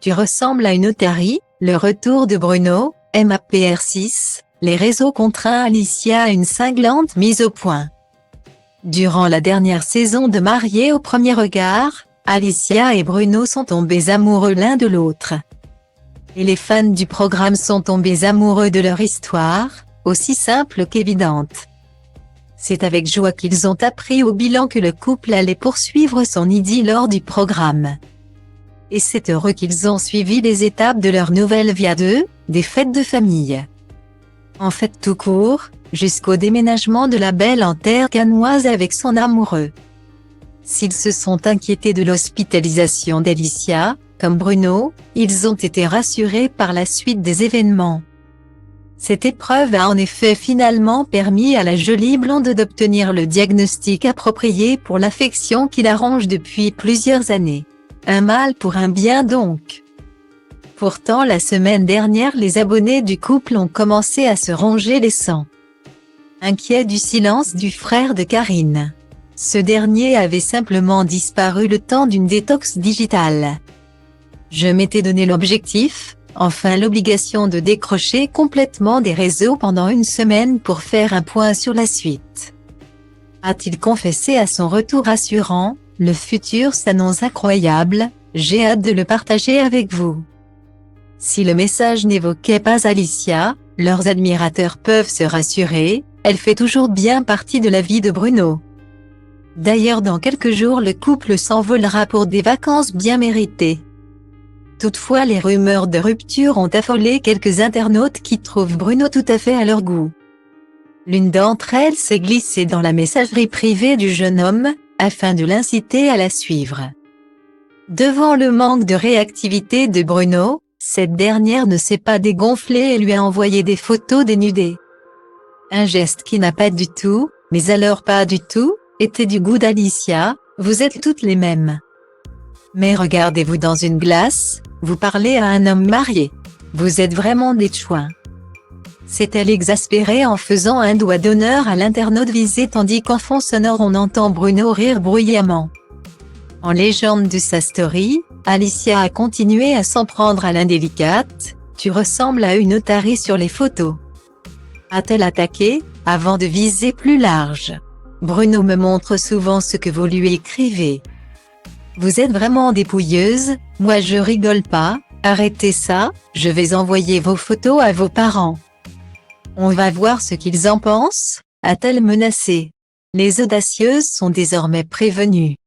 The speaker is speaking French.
Tu ressembles à une otarie, le retour de Bruno, MAPR6, les réseaux contraints Alicia à une cinglante mise au point. Durant la dernière saison de Mariés au premier regard, Alicia et Bruno sont tombés amoureux l'un de l'autre. Et les fans du programme sont tombés amoureux de leur histoire, aussi simple qu'évidente. C'est avec joie qu'ils ont appris au bilan que le couple allait poursuivre son idylle lors du programme. Et c'est heureux qu'ils ont suivi les étapes de leur nouvelle vie à deux, des fêtes de famille. En fait tout court, jusqu'au déménagement de la belle en terre cannoise avec son amoureux. S'ils se sont inquiétés de l'hospitalisation d'Alicia, comme Bruno, ils ont été rassurés par la suite des événements. Cette épreuve a en effet finalement permis à la jolie blonde d'obtenir le diagnostic approprié pour l'affection qui la ronge depuis plusieurs années. Un mal pour un bien donc. Pourtant la semaine dernière les abonnés du couple ont commencé à se ronger les sangs. Inquiets du silence du frère de Karine. Ce dernier avait simplement disparu le temps d'une détox digitale. Je m'étais donné l'objectif, enfin l'obligation de décrocher complètement des réseaux pendant une semaine pour faire un point sur la suite. A-t-il confessé à son retour rassurant, le futur s'annonce incroyable, j'ai hâte de le partager avec vous. Si le message n'évoquait pas Alicia, leurs admirateurs peuvent se rassurer, elle fait toujours bien partie de la vie de Bruno. D'ailleurs dans quelques jours le couple s'envolera pour des vacances bien méritées. Toutefois les rumeurs de rupture ont affolé quelques internautes qui trouvent Bruno tout à fait à leur goût. L'une d'entre elles s'est glissée dans la messagerie privée du jeune homme, afin de l'inciter à la suivre. Devant le manque de réactivité de Bruno, cette dernière ne s'est pas dégonflée et lui a envoyé des photos dénudées. Un geste qui n'a pas du tout, mais alors pas du tout, été du goût d'Alicia, vous êtes toutes les mêmes. Mais regardez-vous dans une glace, vous parlez à un homme marié. Vous êtes vraiment des chouins. S'est-elle exaspérée en faisant un doigt d'honneur à l'internaute visé tandis qu'en fond sonore on entend Bruno rire bruyamment. En légende de sa story, Alicia a continué à s'en prendre à l'indélicate, tu ressembles à une otarie sur les photos. A-t-elle attaqué, avant de viser plus large. Bruno me montre souvent ce que vous lui écrivez. Vous êtes vraiment dépouilleuse, moi je rigole pas, arrêtez ça, je vais envoyer vos photos à vos parents. On va voir ce qu'ils en pensent, a-t-elle menacé. Les audacieuses sont désormais prévenues.